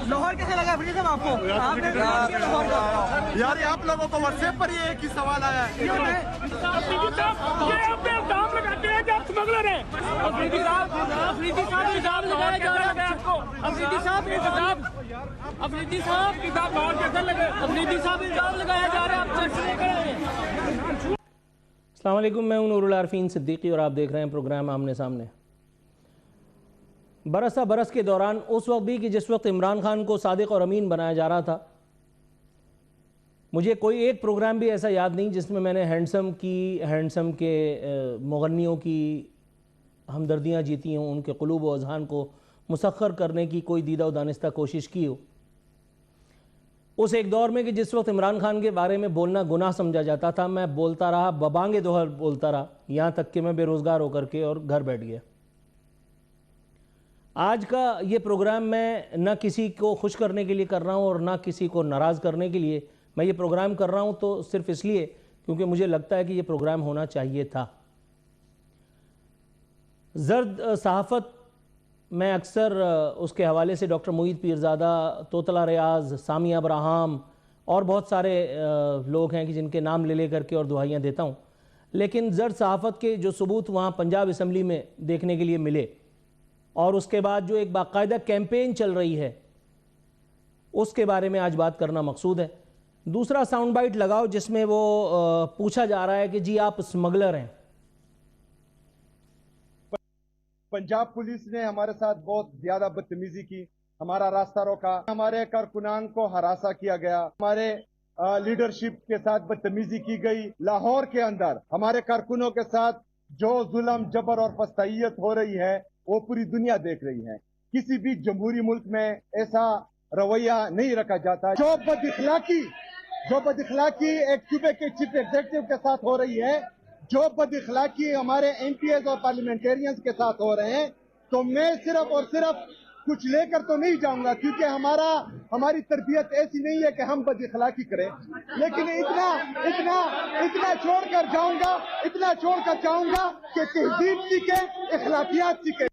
लाहौर कैसे लगा अफरीदी साहब आपको? आपने लाहौर का यार आप लोगों को व्हाट्सएप पर ये एक ही सवाल आया है। ये अपने इल्जाम लगाते हैं कि आप स्मगलर हैं। अफरीदी साहब इल्जाम लगाया जा रहा है आपको। अफरीदी साहब इल्जाम अफरीदी साहब इल्जाम लगाया जा रहा है, आप चर्च लेकर आए। अस्सलाम वालेकुम, मैं हूं नूरुल आरफीन सिद्दीकी और आप देख रहे हैं प्रोग्राम आमने सामने। बरस के दौरान उस वक्त भी कि जिस वक्त इमरान खान को सादिक और अमीन बनाया जा रहा था, मुझे कोई एक प्रोग्राम भी ऐसा याद नहीं जिसमें मैंने हैंडसम के मुगन्नियों की हमदर्दियाँ जीती हों, उनके क़ुलूब व अज़हान को मुसख्खर करने की कोई दीदा व दानिस्ता कोशिश की हो। उस एक दौर में कि जिस वक्त इमरान खान के बारे में बोलना गुनाह समझा जाता था, मैं बोलता रहा, बबांगे दोहर बोलता रहा, यहाँ तक कि मैं बेरोज़गार होकर के और घर बैठ गया। आज का ये प्रोग्राम मैं न किसी को खुश करने के लिए कर रहा हूँ और न किसी को नाराज़ करने के लिए। मैं ये प्रोग्राम कर रहा हूँ तो सिर्फ इसलिए क्योंकि मुझे लगता है कि ये प्रोग्राम होना चाहिए था। ज़र्द सहाफ़त मैं अक्सर उसके हवाले से डॉक्टर मोईद पीरज़ादा, तोतला रियाज, सामिया अब्राहम और बहुत सारे लोग हैं कि जिनके नाम ले करके और दुआइयाँ देता हूँ, लेकिन ज़र्द सहाफ़त के जो सबूत वहाँ पंजाब असम्बली में देखने के लिए मिले और उसके बाद जो एक बाकायदा कैंपेन चल रही है, उसके बारे में आज बात करना मकसूद है। दूसरा साउंड बाइट लगाओ जिसमें वो पूछा जा रहा है कि जी आप स्मगलर हैं। पंजाब पुलिस ने हमारे साथ बहुत ज्यादा बदतमीजी की, हमारा रास्ता रोका, हमारे कारकुनान को हरासा किया गया, हमारे लीडरशिप के साथ बदतमीजी की गई। लाहौर के अंदर हमारे कारकुनों के साथ जो जुल्म, जबर और फस्तायत हो रही है वो पूरी दुनिया देख रही है। किसी भी जमहूरी मुल्क में ऐसा रवैया नहीं रखा जाता। जो बदइखलाकी एक सूबे के चीफ एग्जीक्यूटिव के साथ हो रही है, जो बदइखलाकी हमारे एमपीएस और पार्लियामेंटेरियंस के साथ हो रहे हैं, तो मैं सिर्फ और सिर्फ कुछ लेकर तो नहीं जाऊंगा, क्योंकि हमारी तरबियत ऐसी नहीं है कि हम बदइखलाकी करें, लेकिन इतना छोड़कर जाऊंगा कि तहजीब सीखे, इखलाकियात सीखे।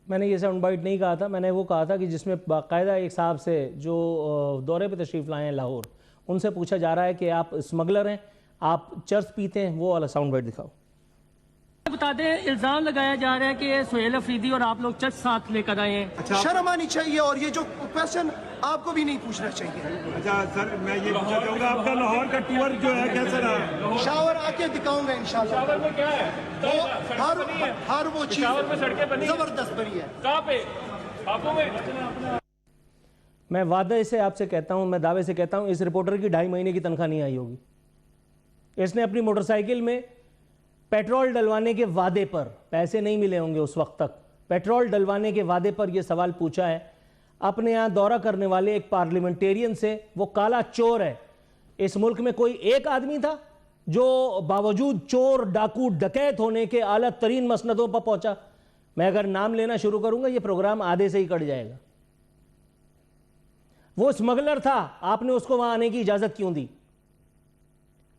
मैंने ये साउंड बाइट नहीं कहा था, मैंने वो कहा था कि जिसमें बाकायदा एक साहब से जो दौरे पे तशरीफ़ लाए हैं लाहौर, उनसे पूछा जा रहा है कि आप स्मगलर हैं, आप चर्च पीते हैं। वो वाला साउंड बाइट दिखाओ। बता दें, इल्जाम लगाया जा रहा है कि सोहेल अफरीदी और आप लोग चर्च साथ लेकर आए हैं। अच्छा, शर्म आनी चाहिए और ये जो क्वेश्चन आपको भी नहीं पूछना चाहिए। अच्छा सर, मैं ये पूछना चाहूँगा आपका लाहौर का टूर जो है कैसा रहा? शावर आके दिखाऊंगा इंशाल्लाह। शावर में क्या है? हर वो चीज शावर में सड़कें बनी जबरदस्त बनी है। कहाँ पे? आपको में मैं वादे से आपसे कहता हूँ, मैं दावे से कहता हूँ, इस रिपोर्टर की 2.5 महीने की तनख्वाह नहीं आई होगी। इसने अपनी मोटरसाइकिल में पेट्रोल डलवाने के वादे पर, पैसे नहीं मिले होंगे उस वक्त तक, पेट्रोल डलवाने के वादे पर यह सवाल पूछा है अपने यहाँ दौरा करने वाले एक पार्लियामेंटेरियन से। वो काला चोर है। इस मुल्क में कोई एक आदमी था जो बावजूद चोर, डाकू, डकैत होने के आला तरीन मसनदों पर पहुंचा? मैं अगर नाम लेना शुरू करूंगा ये प्रोग्राम आधे से ही कट जाएगा। वो स्मगलर था, आपने उसको वहां आने की इजाजत क्यों दी?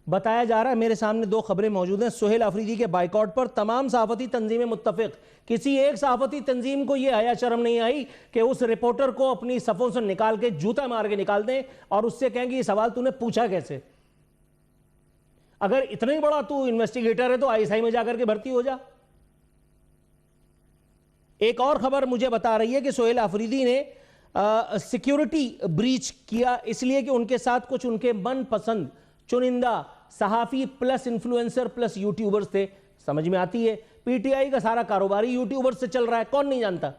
बताया जा रहा है, मेरे सामने 2 खबरें मौजूद हैं, सोहेल अफरीदी के बाइकआउट पर तमाम सहाफती तंजीमें मुत्तफिक। किसी एक सहाफती तंजीम को यह हया शर्म नहीं आई कि उस रिपोर्टर को अपनी सफ़ों से निकाल के जूता मार के निकाल दें और उससे कहेंगे ये सवाल तूने पूछा कैसे? अगर इतना ही बड़ा तू इन्वेस्टिगेटर है तो आईएसआई में जाकर के भर्ती हो जा। एक और खबर मुझे बता रही है कि सोहेल अफरीदी ने सिक्योरिटी ब्रीच किया इसलिए कि उनके साथ कुछ उनके मनपसंद चुनिंदा सहाफ़ी प्लस इन्फ्लुएंसर प्लस यूट्यूबर्स थे। समझ में आती है, पीटीआई का सारा कारोबारी यूट्यूबर्स से चल रहा है, कौन नहीं जानता।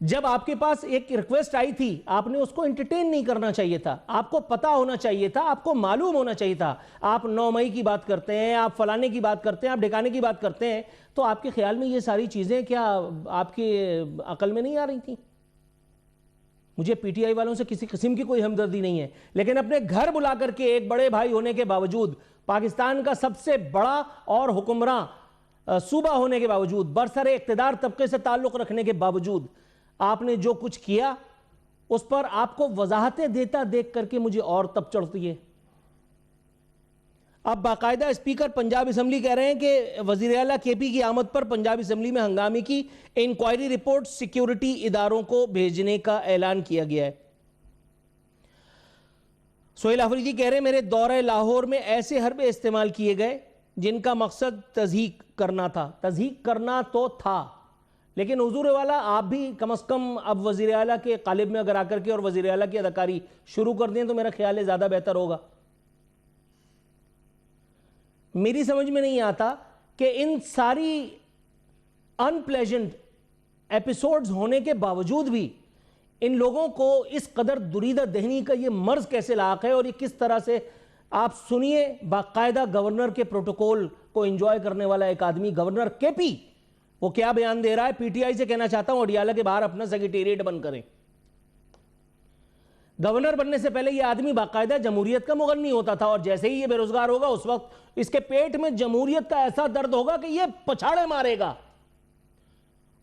जब आपके पास एक रिक्वेस्ट आई थी, आपने उसको एंटरटेन नहीं करना चाहिए था, आपको पता होना चाहिए था, आपको मालूम होना चाहिए था। आप 9 मई की बात करते हैं, आप फलाने की बात करते हैं, आप ठिकाने की बात करते हैं, तो आपके ख्याल में ये सारी चीज़ें क्या आपकी अकल में नहीं आ रही थी? मुझे पीटीआई वालों से किसी किस्म की कोई हमदर्दी नहीं है, लेकिन अपने घर बुला करके एक बड़े भाई होने के बावजूद, पाकिस्तान का सबसे बड़ा और हुक्मरान सूबा होने के बावजूद, बरसरे इक़्तिदार तबके से ताल्लुक़ रखने के बावजूद आपने जो कुछ किया उस पर आपको वजाहतें देता देख करके मुझे और तप चढ़ती है। اب باقاعدہ اسپیکر پنجاب اسمبلی کہہ رہے ہیں کہ وزیر اعلیٰ کے پی کی آمد پر پنجاب اسمبلی میں ہنگامے کی انکوائری رپورٹ سیکیورٹی اداروں کو بھیجنے کا اعلان کیا گیا ہے۔ سہیل آفریدی کہہ رہے ہیں میرے دورہ لاہور میں ایسے حربے استعمال کیے گئے جن کا مقصد تضحیک کرنا تھا۔ تضحیک کرنا تو تھا، لیکن حضور والا آپ بھی کم از کم اب وزیر اعلیٰ کے قالب میں اگر آ کر کے اور وزیر اعلیٰ کی اداکاری شروع کر دیں تو میرا خیال ہے زیادہ بہتر ہوگا۔ میری سمجھ میں نہیں آتا کہ ان ساری ان پلیزنٹ ایپیسوڈز ہونے کے باوجود بھی ان لوگوں کو اس قدر دریدہ دہنی کا یہ مرض کیسے لاحق ہے، اور یہ کس طرح سے آپ سنیے باقاعدہ گورنر کے پروٹوکول کو انجوائے کرنے والا ایک آدمی گورنر کے پی وہ کیا بیان دے رہا ہے۔ پی ٹی آئی سے کہنا چاہتا ہوں اڈیالہ کے باہر اپنا سیکریٹریٹ بند کریں۔ گورنر بننے سے پہلے یہ آدمی باقاعدہ جمہوریت کا مغنی ہوتا تھا، اور جیسے ہی یہ بے روزگار ہوگا اس وقت اس کے پیٹ میں جمہوریت کا ایسا درد ہوگا کہ یہ پچھاڑے مارے گا۔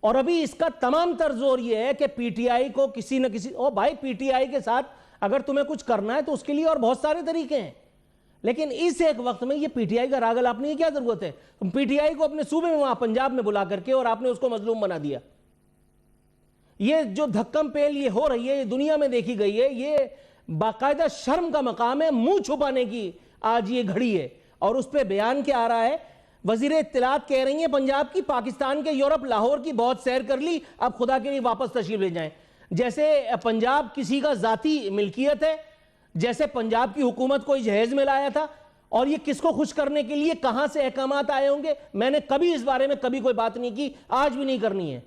اور ابھی اس کا تمام تر زور یہ ہے کہ پی ٹی آئی کو کسی نہ کسی بھائی پی ٹی آئی کے ساتھ اگر تمہیں کچھ کرنا ہے تو اس کے لیے اور بہت سارے طریقے ہیں، لیکن اس ایک وقت میں یہ پی ٹی آئی کا راگ الاپنے کی کیا ضرورت ہے؟ پی ٹی آئی کو اپنے صوبے میں وہاں پنجاب میں بلا کر کے اور آپ نے اس کو مظلوم بنا دیا۔ یہ جو دھکم پیل یہ ہو رہی ہے، یہ دنیا میں دیکھی گئی ہے، یہ باقاعدہ شرم کا مقام ہے، منہ چھپانے کی آج یہ گھڑی ہے۔ اور اس پہ بیان کیا آ رہا ہے؟ وزیر اطلاعات کہہ رہی ہیں پنجاب کی پاکستان کے یورپ لاہور کی بہت سیر کر لی، اب خدا کے لیے واپس تشریف لے جائیں۔ جیسے پنجاب کسی کا ذاتی ملکیت ہے، جیسے پنجاب کی حکومت کو جہیز میں لایا تھا، اور یہ کس کو خوش کرنے کے لیے کہاں سے احکامات آئے ہوں گے، میں نے کبھی اس بارے میں کبھی کوئی بات نہیں کی، آج بھی نہیں کرنی ہے۔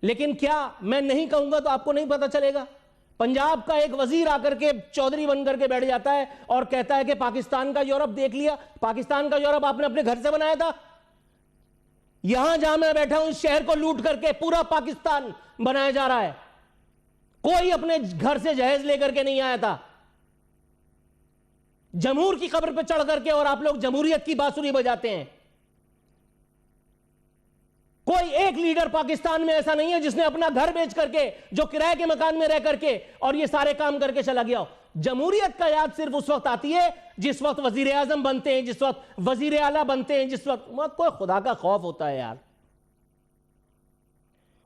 لیکن کیا میں نہیں کہوں گا تو آپ کو نہیں پتہ چلے گا؟ پنجاب کا ایک وزیر آ کر کے چودھری بن کر کے بیٹھ جاتا ہے اور کہتا ہے کہ پاکستان کا یورپ دیکھ لیا۔ پاکستان کا یورپ آپ نے اپنے گھر سے بنایا تھا؟ یہاں جہاں میں بیٹھا ہوں اس شہر کو لوٹ کر کے پورا پاکستان بنایا جا رہا ہے، کوئی اپنے گھر سے جہیز لے کر کے نہیں آیا تھا۔ جمہور کی قبر پہ چڑھ کر کے اور آپ لوگ جمہوریت کی بانسری بجاتے ہیں۔ کوئی ایک لیڈر پاکستان میں ایسا نہیں ہے جس نے اپنا گھر بیچ کر کے جو کرائے کے مکان میں رہ کر کے اور یہ سارے کام کر کے چلا گیا ہو۔ جمہوریت کا یاد صرف اس وقت آتی ہے جس وقت وزیر اعظم بنتے ہیں، جس وقت وزیر اعلیٰ بنتے ہیں، جس وقت کوئی خدا کا خوف ہوتا ہے یار۔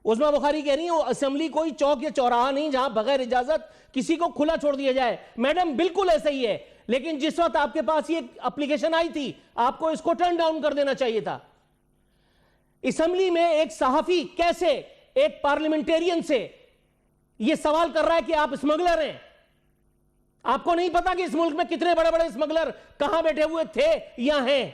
عظمیٰ بخاری کہہ رہی ہیں اسمبلی کوئی چوک یا چوراہا نہیں جہاں بغیر اجازت کسی کو کھلا چھوڑ دیا جائے۔ میڈم بالکل ایسا ہی ہے، لیکن جس وقت آپ کے پاس یہ اپلیکیشن آئی تھی آپ کو اس کو ٹرن ڈاؤن کر دینا چاہیے تھا۔ اسمبلی میں ایک صحافی کیسے ایک پارلیمنٹیرین سے یہ سوال کر رہا ہے کہ آپ اسمگلر ہیں؟ آپ کو نہیں پتا کہ اس ملک میں کتنے بڑے بڑے اسمگلر کہاں بیٹھے ہوئے تھے یا ہیں؟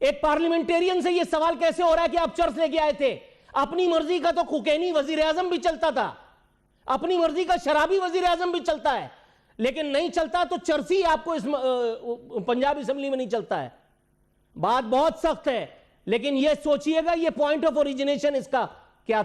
ایک پارلیمنٹیرین سے یہ سوال کیسے ہو رہا ہے کہ آپ چرس لے کے آئے تھے؟ اپنی مرضی کا تو کوکینی وزیر اعظم بھی چلتا تھا، اپنی مرضی کا شرابی وزیر اعظم بھی چلتا ہے، لیکن نہیں چلتا تو چرسی آپ کو اس پنجاب اسمبلی میں نہیں چلتا ہے۔ بات بہت سخت ہے، لیکن یہ سوچئے گا یہ پوائنٹ آف اوریجنیشن اس کا کیا تھا۔